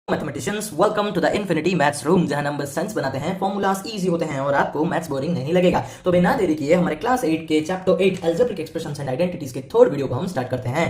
Mathematicians welcome to the infinity maths room, जहां number sense बनाते हैं, फॉर्मूलाज इजी होते हैं और आपको मैथ्स बोरिंग नहीं लगेगा। तो बिना देरी किए हमारे क्लास 8 के chapter 8 algebraic expressions and identities के थर्ड वीडियो को हम स्टार्ट करते हैं।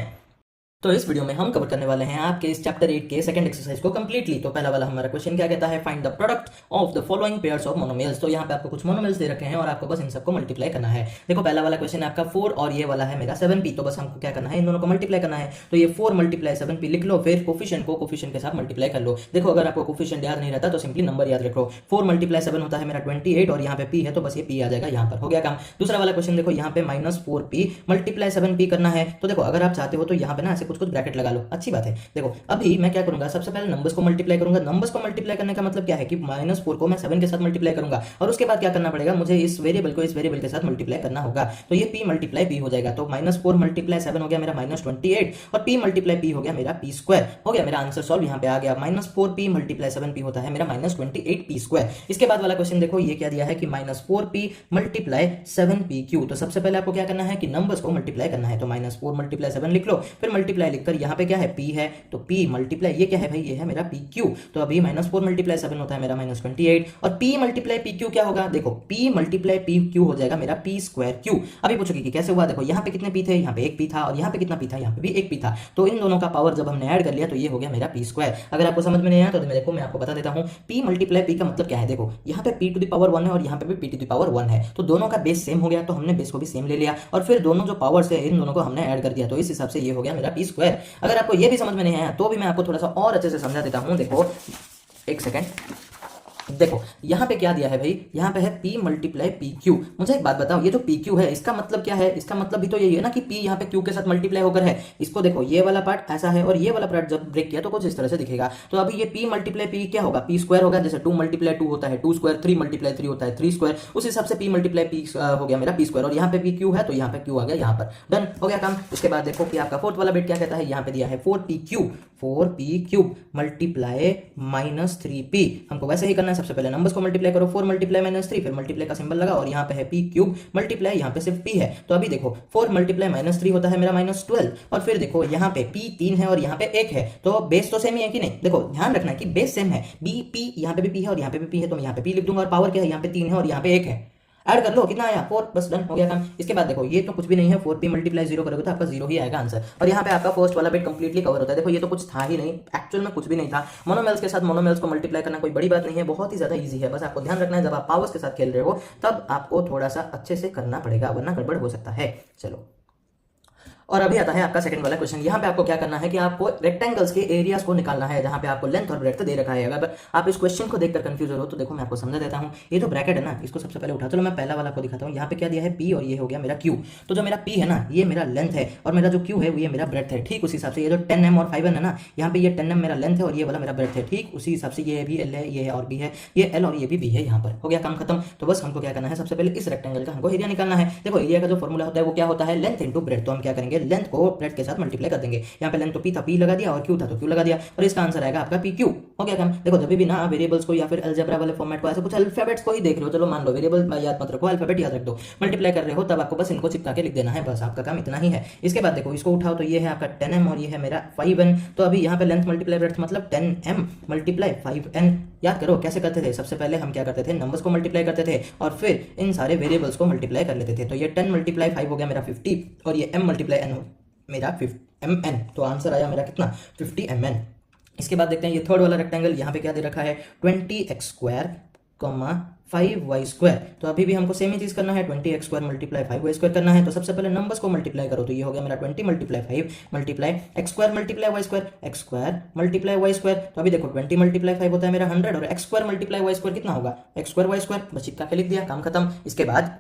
तो इस वीडियो में हम कवर करने वाले हैं आपके इस चैप्टर 8 के सेकंड एक्सरसाइज को कंप्लीटली। तो पहला वाला हमारा क्वेश्चन क्या कहता है, find the product of the following pairs of monomials. तो यहाँ पे आपको कुछ मोनोमियल्स दे रखे हैं और आपको बस इन सबको मल्टीप्लाई करना है। देखो पहला वाला क्वेश्चन है आपका 4 और ये वाला है मेरा 7p। तो बस हमको क्या करना है, इन दोनों को मल्टीप्लाई करना है। तो ये 4 मल्टीप्लाई 7p लिख लो, फिर कोफिशिएंट को कोफिशिएंट के साथ मल्टीप्लाई कर लो। देखो अगर आपको कोफिशिएंट याद नहीं रहता तो सिंपली नंबर याद रखो। 4 मल्टीप्लाई 7 होता है मेरा 28 और यहाँ पे p है तो बस ये p आ जाएगा यहाँ पर। हो गया काम। दूसरा वाला क्वेश्चन देखो, यहाँ पे -4p मल्टीप्लाई 7p करना है। तो देखो अगर आप चाहते हो तो यहाँ पे ना ऐसे कुछ ब्रैकेट लगा लो, अच्छी बात है। देखो अभी मैं क्या करूंगा, सबसे पहले नंबर्स को मल्टीप्लाई करूंगा। नंबर्स को मल्टीप्लाई करने का मतलब क्या है कि -4 को मैं 7 के साथ मल्टीप्लाई करूंगा और उसके बाद क्या करना पड़ेगा, मुझे इस वेरिएबल को इस वेरिएबल के साथ मल्टीप्लाई करना होगा। तो ये p मल्टीप्लाई p हो जाएगा। तो -4 मल्टीप्लाई 7 हो गया मेरा -28 और p मल्टीप्लाई p हो गया मेरा p स्क्वायर। हो गया मेरा आंसर सॉल्व यहाँ पे आ गया। -4p मल्टीप्लाई 7p होता है मेरा -28p स्क्वायर। इसके बाद वाला क्वेश्चन देखो, ये क्या दिया है कि -4p मल्टीप्लाई 7pq। तो सबसे पहले आपको क्या करना है कि नंबर्स को मल्टीप्लाई करना है। तो -4 मल्टीप्लाई 7 लिख लो, फिर मल्टीप्लाई लिखकर यहाँ पे क्या है p है, तो p मल्टीप्लाई ये क्या है भाई, ये है मेरा pq। तो अभी -4 मल्टीप्लाई 7 होता है मेरा -28 और p मल्टीप्लाई pq क्या होगा, देखो p मल्टीप्लाई pq हो जाएगा मेरा p स्क्वायर q। अभी पूछोगे कि कैसे हुआ, देखो यहाँ पे कितने p थे, यहाँ पे एक p था और यहाँ पे कितना p था, यहाँ पे भी एक p था। तो इन दोनों का पावर जब हमने ऐड कर लिया तो ये हो गया मेरा p स्क्वायर। अगर आपको समझ में नहीं आया तो देखो मैं आपको बता देता हूँ p मल्टीप्लाई p का मतलब क्या है। देखो यहाँ पे p टू द पावर 1 है और यहाँ पे भी p टू द पावर 1 है, तो दोनों का बेस सेम हो गया तो हमने बेस को भी सेम ले लिया और फिर दोनों जो पावर्स है इन दोनों को हमने ऐड कर दिया। तो इस हिसाब से ये हो गया मेरा p स्क्वायर। अगर आपको ये भी समझ में नहीं आया तो भी मैं आपको थोड़ा सा और अच्छे से समझा देता हूं। देखो एक सेकेंड, देखो यहाँ पे क्या दिया है भाई, यहाँ पे है p मल्टीप्लाई पी क्यू। मुझे एक बात बताओ, ये जो पी क्यू है इसका मतलब क्या है, इसका मतलब भी तो यही है ना कि p यहाँ पे q के साथ मल्टीप्लाई होकर है। इसको देखो ये वाला पार्ट ऐसा है और ये वाला पार्ट जब ब्रेक किया तो कुछ इस तरह से दिखेगा। तो अभी ये p मल्टीप्लाई p क्या होगा, p स्क्वायर होगा। जैसे 2 मल्टीप्लाई 2 होता है 2 स्क्वायर, 3 मल्टीप्लाई 3 होता है 3 स्क्वायर, उस हिसाब से p मल्टीप्लाई p हो गया मेरा p स्क्वायर। और यहाँ पे p क्यू है तो यहाँ पे q आ गया यहाँ पर। डन हो गया काम। उसके बाद देखो कि आपका फोर्थ वाला बिट क्या कहता है, यहाँ पे दिया है 4p क्यूब मल्टीप्लाई -3p। हमको वैसे ही करना है, सबसे पहले नंबर्स को मल्टीप्लाई करो, 4 मल्टीप्लाई -3, फिर मल्टीप्लाई का सिंबल लगा और यहाँ पे है p क्यूब मल्टीप्लाई, यहाँ पे सिर्फ p है। तो अभी देखो 4 मल्टीप्लाई -3 होता है मेरा -12 और फिर देखो यहाँ पे p 3 है और यहाँ पे 1 है, तो बेस तो सेम ही है कि नहीं। देखो ध्यान रखना कि बेस सेम है, b p यहाँ पे भी p है और यहाँ पे भी p है, तो मैं यहाँ पे p लिख दूंगा और पावर क्या है, यहाँ पे 3 है और यहाँ पे 1 है। ऐड कर लो, कितना आया 4, बस डन हो गया काम। इसके बाद देखो ये तो कुछ भी नहीं है, 4p मल्टीप्लाई 0 करोगे तो आपका 0 ही आएगा आंसर। और यहाँ पे आपका फर्स्ट वाला बिट कंप्लीटली कवर होता है। देखो ये तो कुछ था ही नहीं, एक्चुअल में कुछ भी नहीं था। मोनोमेल्स के साथ मोनोमेल्स को मल्टीप्लाई करना कोई बड़ी बात नहीं है, बहुत ही ज्यादा ईजी है। बस आपको ध्यान रखना है जब आप पावर्स के साथ खेल रहे हो तब आपको थोड़ा सा अच्छे से करना पड़ेगा, वरना गड़बड़ हो सकता है। चलो, और अभी आता है आपका सेकंड वाला क्वेश्चन। यहाँ पे आपको क्या करना है कि आपको रेक्टेंगल्स के एरियाज को निकालना है जहाँ पे आपको लेंथ और ब्रेड्थ दे रखा है। अगर आप इस क्वेश्चन को देखकर कंफ्यूज हो तो देखो मैं आपको समझा देता हूँ। ये जो ब्रैकेट है ना, इसको सबसे पहले उठा, चलो मैं पहला वाला को दिखाता हूँ। यहाँ पे क्या दिया है p और ये हो गया मेरा q। तो जो मेरा p है ना ये मेरा लेंथ है और मेरा जो q है वो ये मेरा ब्रेड्थ है। ठीक उसी हिसाब से ये जो 10m और 5n है ना, यहाँ पे ये 10m मेरा लेंथ है और ये वाला मेरा ब्रेड्थ है। ठीक उसी हिसाब से ये भी l है, ये है और b है, ये l और ये भी b है। यहाँ पर हो गया काम खत्म। तो बस हमको क्या करना है, सबसे पहले इस रेक्टेंगल का हमको एरिया निकालना है। देखो एरिया का जो फॉर्मूला होता है वो क्या होता है, लेंथ इंटू ब्रेड्थ। तो हम क्या करेंगे, लेंथ को ब्रेड्थ के साथ मल्टीप्लाई कर देंगे। यहाँ पे लेंथ तो p था, p लगा दिया और q था तो q लगा दिया और इसका आंसर आएगा आपका pq। हो गया काम। देखो जब भी ना वेरिएबल्स को या फिर अलजेब्रा वाले फॉर्मेट को ऐसे कुछ अल्फाबेट्स को ही देख रहे हो, चलो मान लो वेरिएबल याद मत रखो, अल्फाबेट याद रख दो, मल्टीप्लाई कर रहे हो तब आपको बस इनको चिपका के लिख देना है, बस आपका काम इतना ही है। इसके बाद देखो इसको उठाओ तो ये है आपका 10m और ये है मेरा 5n। तो अभी यहाँ पे लेंथ मल्टीप्लाई ब्रेड्थ मतलब 10m मल्टीप्लाई 5n। याद करो कैसे करते थे, सबसे पहले हम क्या करते थे, नंबर्स को मल्टीप्लाई करते थे और फिर इन सारे वेरिएबल्स को मल्टीप्लाई कर लेते थे। तो ये 10 मल्टीप्लाई 5 हो गया मेरा 50 और ये m मल्टीप्लाई n हो मेरा 50mn। तो आंसर आया मेरा कितना, 50mn। इसके बाद देखते हैं ये थर्ड वाला रेक्टेंगल, यहाँ पे क्या दे रखा है 20x² 5y²। तो अभी भी हमको सेम ही चीज करना है, 20x² मल्टीप्लाई 5y² करना है। तो सबसे पहले नंबर्स को मल्टीप्लाई करो, तो ये हो गया मेरा 20 multiply 5 multiply x² multiply y², x² multiply y²। तो अभी देखो 20 मल्टीप्लाई 5 होता है मेरा 100 और x² मल्टीप्लाई y² कितना होगा, x² y²। बस चिपका के लिख दिया, काम खत्म। इसके बाद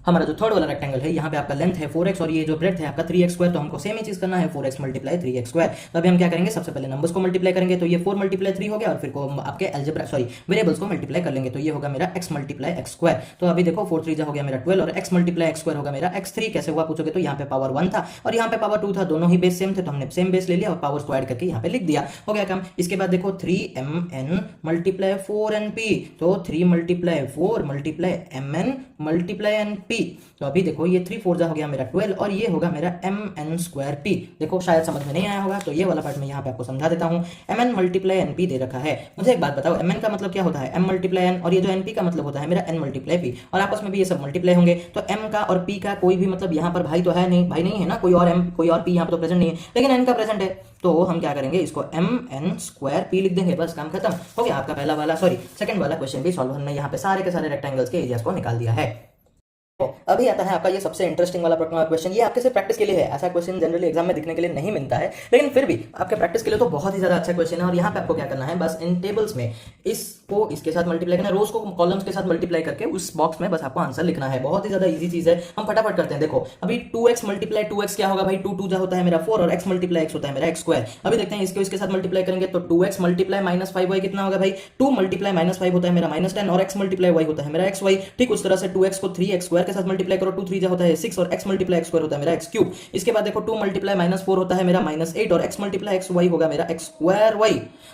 हमारा जो थर्ड वाला रेक्टेंगल है, यहाँ पे आपका लेंथ है 4x और ये जो ब्रेड्थ है आपका 3x²। तो हमको सेम ही चीज करना है, 4x मल्टीप्लाई 3x²। तो अभी हम क्या करेंगे, सबसे पहले नंबर्स को मल्टीप्लाई करेंगे, तो ये 4 मल्टीप्लाई 3 हो गया और फिर को आपके अलजेब्रा वेरिएबल्स को मल्टीप्लाई कर लेंगे, तो ये होगा मेरा x मल्टीप्लाई x²। तो अभी देखो 4 3 हो गया मेरा 12 और x मल्टीप्लाई x² होगा मेरा x3। कैसे हुआ पूछोगे, तो यहाँ पे पावर 1 था और यहाँ पे पावर 2 था, दोनों ही बेस सेम थे तो हमने सेम बेस ले लिया और पावर्स को ऐड करके यहाँ पे लिख दिया, हो गया काम। इसके बाद देखो 3mn मल्टीप्लाई 4np, तो 3 multiply 4 multiply mn multiply N P, तो अभी देखो ये 3 4 जा हो गया मेरा 12 और ये होगा मेरा एम एन स्क्वायर पी। देखो शायद समझ में नहीं आया होगा, तो ये वाला पार्ट मैं यहाँ पे आपको समझा देता हूँ। M N multiply N P दे रखा है। मुझे एक बात बताओ, एम एन का मतलब क्या होता है? एम मल्टीप्लाई एन, और ये जो एन पी का मतलब होता है मेरा एन मल्टीप्लाई पी, और आपस में भी ये सब मल्टीप्लाई होंगे। तो एम का और पी का कोई भी मतलब यहाँ पर भाई तो है नहीं, भाई नहीं है ना, कोई और एम कोई और पी यहाँ पर तो प्रेजेंट नहीं है, लेकिन एन का प्रेजेंट है। तो हम क्या करेंगे, इसको एम एन स्क्वायर पी लिख देंगे, बस काम खत्म हो गया। आपका पहला वाला सेकंड वाला क्वेश्चन भी सॉल्व, हमने यहाँ पे सारे के सारे रेक्टेंगल्स के एरियाज को निकाल दिया है। अभी आता है आपका ये सबसे इंटरेस्टिंग वाला क्वेश्चन। ये आपके सिर्फ प्रैक्टिस के लिए है, ऐसा क्वेश्चन जनरली एग्जाम में दिखने के लिए नहीं मिलता है, लेकिन फिर भी आपके प्रैक्टिस के लिए तो बहुत ही ज्यादा अच्छा क्वेश्चन है। और यहाँ पे आपको क्या करना है, बस इन टेबल्स में इसको इसके साथ मल्टीप्लाई करना है, रोज को कॉलम्स के साथ मल्टीप्लाई करके उस बॉक्स में बस आपको आंसर लिखना है। बहुत ही ज्यादा इजी चीज है, हम फटाफट करते हैं। देखो अभी 2x मल्टीप्लाई 2x क्या होगा भाई, 2 2 जा होता है मेरा 4 और x मल्टीप्लाई x होता है मेरा x स्क्वायर। अभी देखते हैं इसके साथ मल्टीप्लाई करेंगे तो 2x मल्टीप्लाई -5y कितना होगा भाई, 2 मल्टीप्लाई -5 होता है मेरा -10 और x मल्टीप्लाई y होता है मेरा xy। ठीक उस तरह से 2x को 3x स्क्वायर के साथ मल्टीप्लाई करो, 2 3 जा होता है 6 और x मल्टीप्लाई x स्क्वायर होता है मेरा x क्यूब। इसके बाद देखो 2 मल्टीप्लाई -4 होता है मेरा -8 और x मल्टीप्लाई xy होगा मेरा x स्क्वायर y।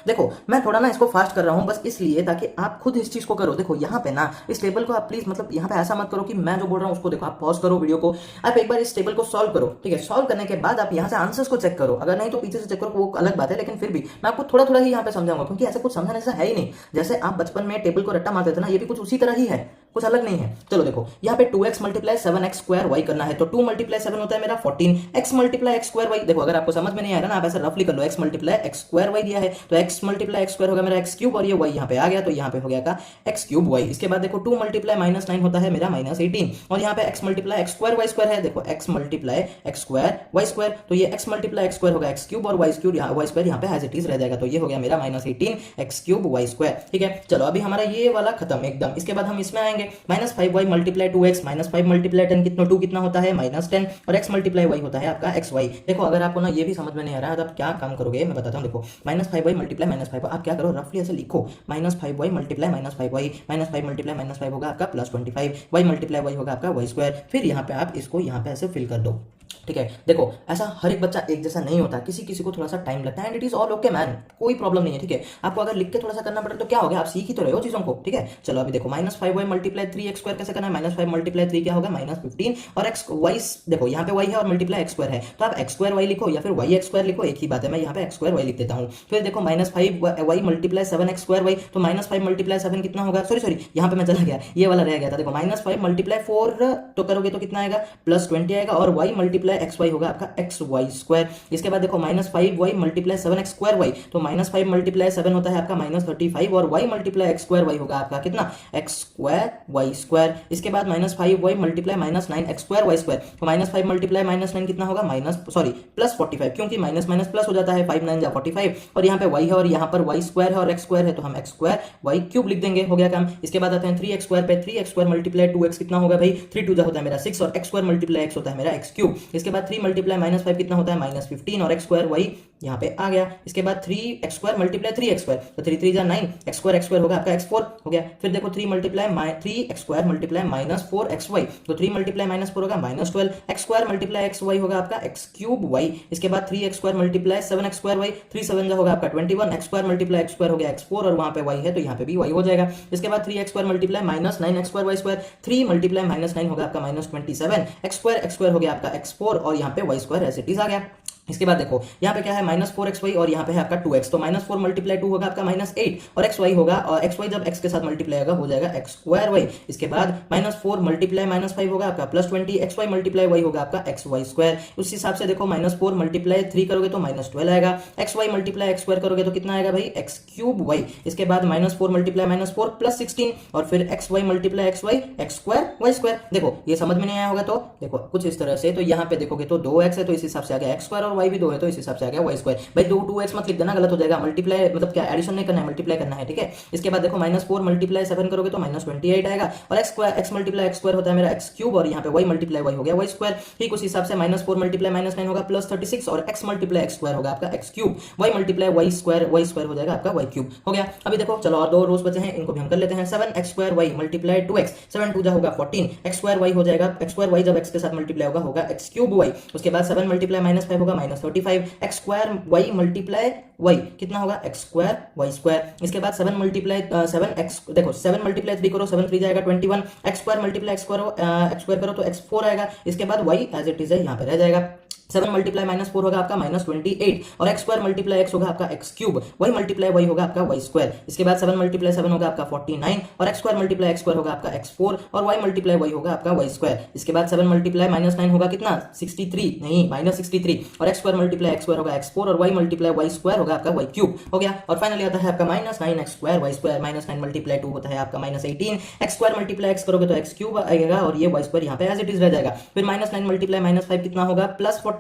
देखो मैं थोड़ा ना इसको फास्ट कर रहा हूं बस इसलिए ताकि आप खुद इस चीज को करो। देखो यहाँ पे ना इस टेबल को आप प्लीज मतलब यहाँ पे ऐसा मत करो कि मैं जो बोल रहा हूँ उसको देखो, आप पॉज करो वीडियो को, आप एक बार इस टेबल को सॉल्व करो। ठीक है, सॉल्व करने के बाद आप यहाँ से आंसर्स को चेक करो, अगर नहीं तो पीछे से चेक करो, वो अलग बात है, लेकिन फिर भी मैं आपको थोड़ा थोड़ा ही यहाँ पे समझाऊंगा, क्योंकि ऐसा कुछ समझाने से है ही नहीं। जैसे आप बचपन में टेबल को रट्टा मारते थे ना, ये भी कुछ उसी तरह ही है, कुछ अलग नहीं है। चलो देखो यहाँ पे 2x multiply 7x square y करना है, तो 2 मल्टीप्लाई 7 होता है मेरा 14, x multiply x square y। देखो अगर आपको समझ में नहीं आ रहा ना, आप ऐसे रफली कर लो, x multiply x square y दिया है तो x मल्टीप्लाई x स्क्वायर होगा मेरा x क्यूब, और ये y यहाँ पे आ गया तो यहाँ पे हो गया का x क्यूब y। इसके बाद देखो 2 मल्टीप्लाई -9 होता है मेरा -18, और यहाँ पे x multiply x square y square है। देखो x multiply x square y square, तो ये x मल्टीप्लाई x स्क्वायर होगा x क्यूब और y स्क्वायर यहाँ पे एज इट इज रह जाएगा, तो ये हो गया मेरा -18 x क्यूब y स्क्वायर। ठीक है, चलो अभी हमारा ये वाला खत्म एकदम। इसके बाद हम इसमें आएंगे -5y मल्टीप्लाई 2x -5 मल्टीप्लाई 10 कितना 2 कितना होता है -10 और x मल्टीप्लाई y होता है आपका xy। देखो अगर आपको ना ये भी समझ में नहीं आ रहा है तो आप क्या काम करोगे मैं बताता हूँ। देखो -5y मल्टीप्लाई -5 आप क्या करो, रफली ऐसे लिखो, -5y मल्टीप्लाई -5y, -5 मल्टीप्लाई -5 होगा आपका +25, y मल्टीप्लाई y होगा आपका y स्क्वायर। फिर यहाँ पे आप इसको यहाँ पे ऐसे फिल कर दो। ठीक है, देखो ऐसा हर एक बच्चा एक जैसा नहीं होता, किसी किसी को थोड़ा सा टाइम लगता है, and it is all okay man, कोई प्रॉब्लम नहीं है। ठीक है, आपको अगर लिख के थोड़ा सा करना पड़े तो क्या हो गया, आप सीख ही तो रहे हो चीजों को। ठीक है, चलो अभी देखो -5y मल्टीप्लाई 3x स्क्वायर कैसे करना है, -5 मल्टीप्लाई 3 क्या होगा -15 और x y, देखो यहाँ पे y है और मल्टीप्लाई x स्क्वायर है, तो आप x स्क्वायर y लिखो या फिर y x स्क्वायर लिखो, एक ही बात है, मैं यहाँ पे x स्क्वायर y लिख देता हूँ। फिर देखो -5y multiply 7x square y, तो -5 मल्टीप्लाई 7 कितना होगा, सॉरी यहाँ पे मैं चला गया, ये वाला रह गया था। देखो -5 मल्टीप्लाई 4 तो करोगे तो कितना आएगा, +20 आएगा, और y मल्टीप्लाई xy होगा आपका xy स्क्वायर। इसके बाद देखो -5y multiply 7x square y, तो -5 मल्टीप्लाई 7 होता है आपका -35 और y multiply x square y होगा आपका कितना, x स्क्वायर y स्क्वायर। इसके बाद -5y multiply -9x square y square, तो -5 मल्टीप्लाई -9 कितना होगा, +45, क्योंकि माइनस माइनस प्लस हो जाता है, 5 9 जा 45, और यहाँ पे y है और यहाँ पर y स्क्वायर है और x स्क्वायर है, तो हम x स्क्वायर y क्यूब लिख देंगे, हो गया काम। इसके बाद आते हैं 3x स्क्वायर पे, 3x स्क्वायर मल्टीप्लाई 2x कितना होगा भाई, 3 2 जा होता है मेरा 6 और x स्क्वायर मल्टीप्लाई x होता है मेरा x क्यूब। इसके बाद 3 मल्टीप्लाई -5 कितना होता है -15 और x स्क्वायर y यहाँ पे आ गया। इसके बाद 3x square multiply 3x square, तो 3 3 जा 9, x स्क्वायर होगा आपका x4 हो गया। फिर देखो 3 multiply 3x square multiply -4xy, तो 3 मल्टीप्लाई -4 होगा -12, x स्क्वायर मल्टीप्लाई xy होगा आपका x क्यूब y। इसके बाद 3x square multiply 7x square y, 3 7 जा होगा आपका 21, x square multiply x square हो गया x4 और वहाँ पे y है तो यहाँ पे भी y हो जाएगा। इसके बाद 3x square multiply -9x square y square, 3 multiply -9 होगा आपका -27, x स्क्वायर होगा आपका x4 और यहाँ पे y square as it is आ गया। इसके बाद देखो यहाँ पे क्या है -4xy और यहाँ पे है आपका 2x, तो -4 मल्टीप्लाई 2 होगा आपका -8 और xy होगा, और xy जब x के साथ मल्टीप्लाई होगा हो जाएगा x स्क्वायर y। इसके बाद -4 मल्टीप्लाई -5 होगा आपका +20, xy मल्टीप्लाई y होगा आपका xy स्क्वायर। उस हिसाब से देखो -4 मल्टीप्लाई 3 करोगे तो -12 आएगा, xy मल्टीप्लाई x स्क्वायर करोगे तो कितना आएगा भाई, x क्यूब y। इसके बाद -4 मल्टीप्लाई -4 +16 और फिर xy multiply xy x square y square. देखो ये समझ में नहीं आया होगा तो देखो कुछ इस तरह से, तो यहाँ पे देखोगे तो 2x है तो इस हिसाब से आ गया x स्क्वायर, y भी 2 है तो इस हिसाब से आ गया y स्क्वायर। भाई 2x मत लिख देना, गलत हो जाएगा, मल्टीप्लाई मतलब क्या एडिशन नहीं करना है, मल्टीप्लाई करना है। ठीक है, इसके बाद देखो -4 मल्टीप्लाई 7 करोगे तो -28 आएगा, और x मल्टीप्लाई x स्क्वायर होता है मेरा x क्यूब और यहाँ पे y मल्टीप्लाई y हो गया y स्क्वायर। ठीक उस हिसाब से -4 मल्टीप्लाई -9 होगा +36 और x मल्टीप्लाई x स्क्वायर होगा आपका x cube, y multiply y square हो जाएगा आपका y क्यूब, हो गया। अभी देखो चलो और 2 रोज बचे हैं, इनको भी हम कर लेते हैं। 7x square y multiply 2x, 7 2 जा होगा 14, x स्क्वायर y हो जाएगा, x स्क्वायर y जब x के साथ मल्टीप्लाई होगा x क्यूब y। उसके बाद 7 मल्टीप्लाई -5 होगा -35, X square Y multiply Y कितना होगा एक्स स्क्वायर वाई स्क्वायर। इसके बाद 7 मल्टीप्लाई 7 एक्स, देखो 7 मल्टीप्लाई 3 करो, 7 3 जाएगा 21, x square multiply X square करो तो एक्स 4 आएगा। इसके बाद वाई एज इट इज है यहाँ पे रह जाएगा। 7 मल्टीप्लाई -4 होगा आपका -28 और एक्स स्क्वायर मल्टीप्लाई एक्स होगा आपका X cube, Y multiply Y होगा आपका वाई स्क्वायर। इसके बाद 7 मल्टीप्लाई 7 होगा आपका 49 और x square multiply X square होगा आपका एक्स 4 और वाई मल्टीप्लाई वाई होगा आपका वाई स्क्वायर। इसके बाद 7 मल्टीप्लाई -9 होगा कितना 63, नहीं -63 और x square multiply X square होगा एक्स 4 और वाई मल्टीप्लाई वाई स्क्वायर होगा आपका वाई क्यूब हो गया। और फाइनली आता है आपका -9 X square Y square, -9 multiply 2 होता है आपका -18, एक्स स्क्वायर मल्टीप्लाई एक्स करोगे तो एक्स क्यूब आएगा और ये वाई स्क्वायर यहाँ पे एज इट इज रह जाएगा। फिर -9 मल्टीप्लाई -5 कितना होगा +45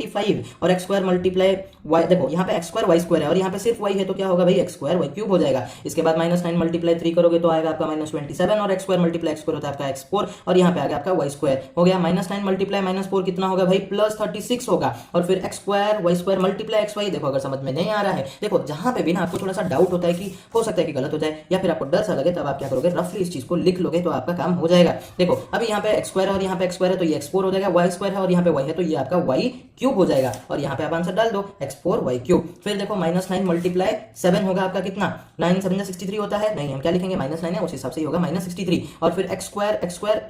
और एक्स स्क्वायर मल्टीप्लाई वाई, देखो यहाँ पे एक्स स्क्वायर वाई स्क्वायर है और यहाँ पे सिर्फ वाई है तो क्या होगा भाई एक्स स्क्वायर वाई क्यूब हो जाएगा। इसके बाद -9 मल्टीप्लाई 3 करोगे तो आएगा आपका -27 और x square multiply X square होता है आपका एक्स 4 और यहाँ पे आएगा आपका वाई स्क्वायर हो गया। -9 मल्टीप्लाई -4 कितना होगा भाई +36 होगा और फिर X square Y square multiply X Y. देखो अगर समझ में नहीं आ रहा है, देखो जहां पे भी ना आपको थोड़ा सा डाउट होता है कि हो सकता है कि गलत हो जाए या फिर आपको डर सा लगे, तब आप क्या करोगे रफली इस चीज को लिख लोगे तो आपका काम हो जाएगा। देखो अभी यहाँ पे एक्स स्क्वायर और यहाँ पे एक्स स्क्वायर है तो ये एक्स 4 हो जाएगा, वाई स्क्वायर है और यहाँ पे वाई है तो ये आपका वाई क्यूब हो जाएगा और यहाँ पे आप आंसर डाल दो x4 y क्यूब। फिर देखो -9 मल्टीप्लाई 7 होगा आपका कितना 9 7 63 होता है, नहीं हम क्या लिखेंगे -9 है उस हिसाब से ही होगा -63 और फिर x स्क्वायर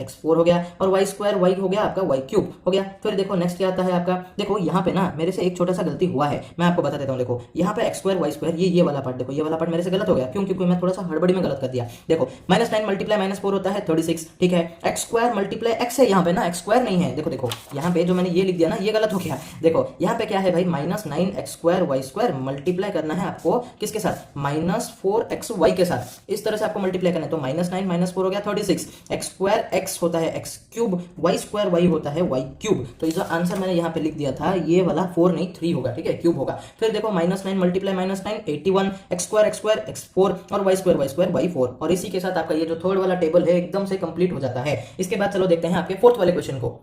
x4 हो गया और y स्क्वायर y हो गया आपका y क्यूब हो गया। फिर देखो नेक्स्ट क्या आता है आपका, देखो यहाँ पे ना मेरे से एक छोटा सा गलती हुआ है, मैं आपको बता देता हूँ। देखो यहाँ पे x स्क्वायर y स्क्वायर ये वाला पार्ट, देखो ये वाला पार्ट मेरे से गलत हो गया, क्यों क्योंकि मैं थोड़ा सा हड़बड़ी में गलत कर दिया। देखो -9 मल्टीप्लाई -4 होता है 36, ठीक है, x स्क्वायर मल्टीप्लाई x है, यहाँ पे ना x स्क्वायर नहीं है, देखो देखो यहाँ पे जो मैंने ये लिख दिया ना ये गलत हो गया। देखो यहाँ पे क्या है भाई -9 x square Y square multiply करना है आपको किसके साथ -4xy के साथ, इस तरह से आपको मल्टीप्लाई करना है। तो -9 -4 हो गया 36, एक्स स्क्वायर एक्स होता है X cube, Y square Y होता है वाई क्यूब। तो जो आंसर मैंने यहाँ पे लिख दिया था ये वाला 4 नहीं 3 होगा, ठीक है क्यूब होगा। फिर देखो -9 मल्टीप्लाई -9 81, एक्स स्क्वायर x4 और वाई स्क्वायर वाई 4 और इसी के साथ आपका ये जो थर्ड वाला टेबल है एकदम से कंप्लीट हो जाता है। इसके बाद चलो देखते हैं आपके फोर्थ वाले क्वेश्चन को।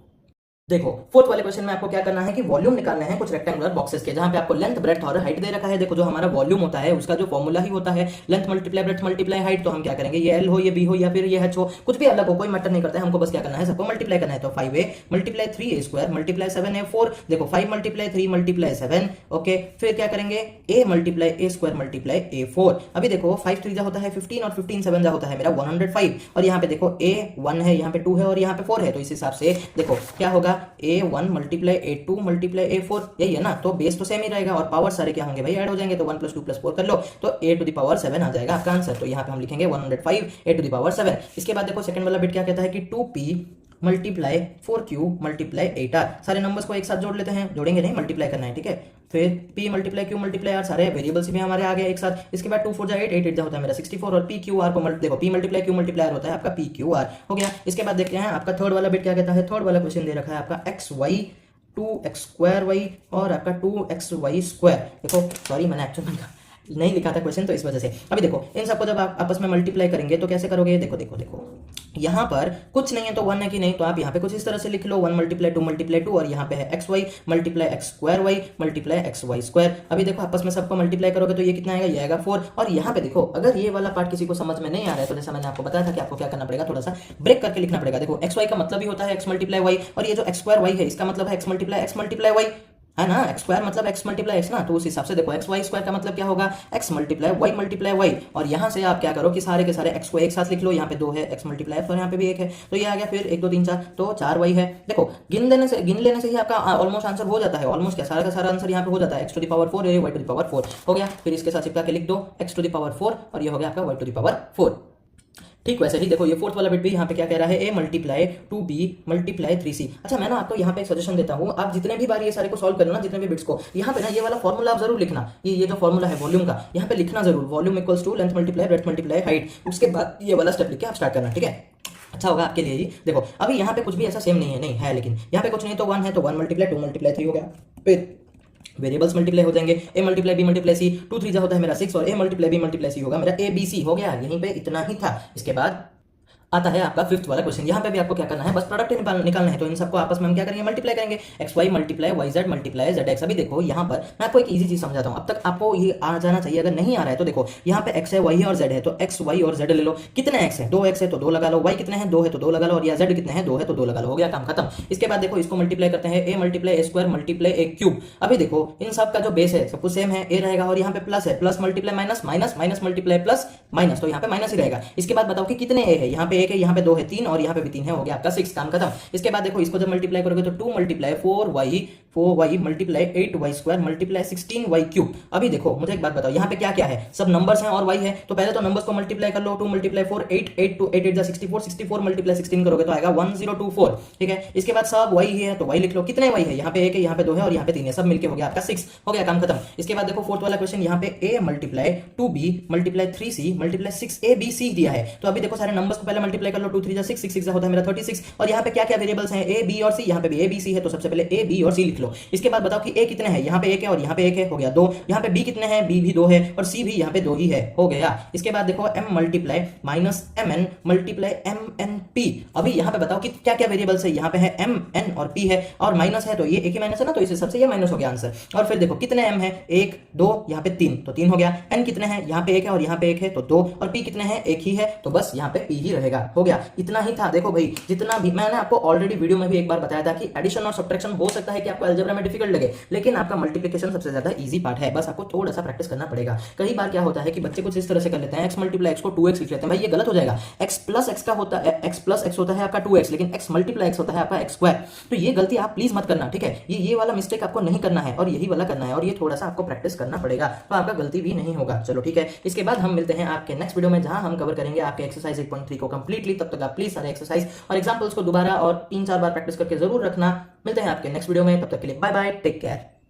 देखो फोर्थ वाले क्वेश्चन में आपको क्या करना है कि वॉल्यूम निकालना है कुछ रेक्टेंगुलर बॉक्सेस के, जहां पे आपको लेंथ ब्रेड्थ और हाइट दे रखा है। देखो जो हमारा वॉल्यूम होता है उसका जो फॉर्मूला ही होता है length multiply breadth multiply height. तो हम क्या करेंगे, ये एल हो ये बी हो या फिर ये एच हो, कुछ भी अलग हो कोई मैटर नहीं करता है, हमको बस क्या करना है सबको मल्टीप्लाई करना है। तो 5a multiply 3a square multiply 7a 4, देखो 5 मल्टीप्लाई 3 मल्टीप्लाई 7, ओके। फिर क्या करेंगे a multiply a square multiply a 4। अभी देखो 5 3 जा होता है 15 और 15 7 जा होता है मेरा 105 और यहाँ पे देखो a 1 है, यहाँ पे 2 है और यहाँ पे 4 है। तो इस हिसाब से देखो क्या होगा a1 multiply a2 multiply a4, यही है ना, तो बेस तो सेम ही रहेगा और पावर सारे क्या होंगे भाई ऐड हो जाएंगे। तो 1 + 2 + 4 कर लो तो a टू द पावर 7 आ जाएगा आपका आंसर। तो यहाँ पे हम लिखेंगे 105 a टू द पावर 7। इसके बाद देखो सेकंड वाला बिट क्या कहता है कि 2p multiply 4q multiply 8r, सारे नंबर्स को एक साथ जोड़ लेते हैं, जोड़ेंगे नहीं मल्टीप्लाई करना है, ठीक है। फिर p multiply q multiply r, सारे वेरिएबल्स भी हमारे आ गए एक साथ। इसके बाद 2 4 जा 8 8 8 जा होता है मेरा 64 और p q r को देखो p multiply q multiply r होता है आपका p q r हो गया। इसके बाद देखते हैं आपका थर्ड वाला बिट क्या कहता है। थर्ड वाला क्वेश्चन दे रखा है आपका xy 2x स्क्वायर y और आपका 2xy स्क्वायर। देखो सॉरी मैंने एक्चुअली नहीं लिखा था क्वेश्चन तो इस वजह से। अभी देखो इन सबको जब आप आपस में मल्टीप्लाई करेंगे तो कैसे करोगे, देखो देखो देखो यहाँ पर कुछ नहीं है तो 1 है कि नहीं, तो आप यहाँ पे कुछ इस तरह से लिख लो 1 मल्टीप्लाई 2 मल्टीप्लाई 2 और यहाँ पे है X Y multiply X square Y multiply X Y square. अभी देखो आपस में सबको मल्टीप्लाई करोगे तो ये कितना आएगा, ये आएगा 4। और यहाँ पे देखो अगर ये वाला पार्ट किसी को समझ में नहीं आ रहा है तो जैसा मैंने आपको बताया था कि आपको क्या करना पड़ेगा, थोड़ा सा ब्रेक करके लिखना पड़ेगा। देखो एक्स वाई का मतलब ही होता है एक्स मल्टीप्लाई वाई और ये जो एक्स स्क्वायर वाई है इसका मतलब है एक्स मल्टीप्लाई वाई है ना, एक्स स्क्वायर मतलब एक्स मल्टीप्लाई एक्स ना, तो उस हिसाब से देखो एक्स वाई स्क्वायर का मतलब क्या होगा एक्स मल्टीप्लाई वाई। और यहाँ से आप क्या करो कि सारे के सारे एक्स को एक साथ लिख लो, यहाँ पे 2 है एक्स मल्टीप्लाई और यहाँ पे भी 1 है तो ये आ गया। फिर 1 2 3 4 तो 4 वाई है। देखो गिन लेने से ही आपका ऑलमोस्ट आंसर हो जाता है, ऑलमोस्ट क्या सारा का सारा आंसर यहाँ पे हो जाता है। X to the power 4 Y to the power 4 हो गया। फिर इसके साथ चिपका के लिख दो एक्स टू द पावर 4 और ये हो गया आपका वाई टू द पावर 4। ठीक वैसे ही देखो ये फोर्थ वाला बिट भी यहाँ पे क्या कह रहा है, a multiply 2b multiply 3c। अच्छा मैं ना आपको यहाँ पे एक सजेशन देता हूँ, आप जितने भी बार ये सारे को सॉल्व करना, जितने भी बिट्स को यहाँ पे ना ये वाला फॉर्मूला आप जरूर लिखना, ये जो फॉर्मूला है वॉल्यूम का यहाँ पे लिखना जरूर, volume equals to length multiply breadth multiply height. उसके बाद ये वाला स्टेप लिख के आप स्टार्ट करना, ठीक है, अच्छा होगा आपके लिए ही। देखो अभी यहाँ पे कुछ भी ऐसा सेम नहीं है, नहीं है लेकिन यहाँ पे कुछ नहीं तो 1 है तो 1 मल्टीप्लाई 2 मल्टीप्लाई 3 हो गया। फिर वेरिएबल्स मल्टीप्लाई हो जाएंगे, a multiply b multiply c, 2 3 जा होता है मेरा 6 और a multiply b multiply c होगा मेरा a b c हो गया, यहीं पे इतना ही था। इसके बाद आता है आपका फिफ्थ वाला क्वेश्चन। यहाँ पे भी आपको क्या करना है, बस प्रोडक्ट निकालना है। तो इन सबको आपस में हम क्या करेंगे, मल्टीप्लाई करेंगे। X Y multiply Y Z multiply Z X. अभी देखो यहाँ पर मैं आपको एक इजी चीज समझाता हूँ, अब तक आपको ये आ जाना चाहिए। अगर नहीं आ रहा है तो देखो यहाँ पे एक्स है, वाई है और जेड है, तो एक्स वाई और जेड ले लो। कितने एक्स है, 2x है तो 2 लगा लो। वाई कितने हैं, 2 है तो 2 लगा लो। और या जेड कितने हैं, 2 है तो 2 लगा लो। हो गया काम खत्म। इसके बाद देखो इसको मल्टीप्लाई करते हैं, a multiply A square multiply A cube. अभी देखो इन सब का जो बेस है सब कुछ सेम है, a रहेगा और यहाँ पे प्लस है, plus multiply minus minus minus multiply plus minus, तो यहाँ पे माइनस ही रहेगा। इसके बाद बताओ कि कितने a है, यहाँ पे 1 है, यहाँ पे 2 है, 3 और यहाँ पे भी 3 है। हो गया आपका 6, काम खत्म। इसके बाद देखो इसको जब मल्टीप्लाई करोगे तो 2 multiply 4y multiply 8y square multiply 16y cube. अभी देखो मुझे एक बात बताओ, यहाँ पे क्या क्या है, सब नंबर्स हैं और y है। तो पहले तो नंबर्स को मल्टीप्लाई कर लो। 2 मल्टीप्लाई 4 8, 8 टू 8 8 जा 64, 64 मल्टीप्लाई 16 करोगे तो आएगा 1024। ठीक है, इसके बाद सब y ही है तो y लिख लो। कितने y है, यहाँ पे 1 है, यहाँ पे 2 है और यहाँ पे 3 है, सब मिलके हो गया आपका 6। हो गया काम खत्म। इसके बाद देखो फोर्थ वाला क्वेश्चन, यहाँ पे a multiply 2b multiply 3c multiply 6abc दिया है। तो अभी देखो सारे नंबर्स को पहले मल्टीप्लाई कर लो। 2 3 जा 6, 6 6 होता है मेरा 36। और यहाँ पे क्या क्या वेरिएबल्स हैं, a b और c। यहाँ पे भी a b c है तो सबसे पहले a b और c लिख लो। इसके बाद बताओ कि a कितने हैं, यहाँ पे 1 है और यहाँ पे 1 है, हो गया 2। यहाँ पे b कितने हैं, b भी 2 है और c भी यहाँ पे 2 ही है, हो गया। इसके बाद देखो m multiply minus mn multiply mnp। अभी यहाँ पे बताओ कि क्या क्या वेरिएबल्स है, यहाँ पे है m n और p है और माइनस है तो ये एक ही माइनस है ना, तो इस हिसाब से ये माइनस हो गया आंसर। और फिर देखो कितने m है, 1 2 यहाँ पे 3 तो 3 हो गया। n कितने हैं, यहाँ पे 1 है और यहाँ पे 1 है तो 2 और p कितने हैं, 1 ही है तो बस यहाँ पे p ही रहेगा। हो गया, इतना ही था। देखो भाई जितना भी मैंने आपको ऑलरेडी वीडियो में भी एक बार बताया था कि एडिशन और सब्ट्रैक्शन हो सकता है कि आपको अलजेब्रा में डिफिकल्ट लगे, लेकिन आपका मल्टीप्लिकेशन सबसे ज्यादा इजी पार्ट है। बस आपको थोड़ा सा प्रैक्टिस करना पड़ेगा। कई बार क्या होता है कि बच्चे कुछ इस तरह से कर लेते हैं, x मल्टीप्लाई x को 2x लिख लेते हैं। भाई ये गलत हो जाएगा। x प्लस x का होता है, x प्लस x होता है आपका 2x, लेकिन x मल्टीप्लाई x होता है आपका x स्क्वायर। तो ये गलती आप प्लीज मत करना, ठीक है। ये वाला मिस्टेक आपको नहीं करना है और यही वाला करना है, और ये थोड़ा सा आपको प्रैक्टिस करना पड़ेगा तो आपका गलती भी नहीं होगा। चलो ठीक है, इसके बाद हम मिलते हैं आपके नेक्स्ट वीडियो में, जहां हम कवर करेंगे आपके एक्सरसाइज 8.3 को कंप्लीटली। तब तक आप प्लीज सारे एक्सरसाइज और एग्जाम्पल्स को दोबारा और 3 4 बार प्रैक्टिस करके जरूर रखना। मिलते हैं आपके नेक्स्ट वीडियो में, तब तक के लिए बाय बाय, टेक केयर।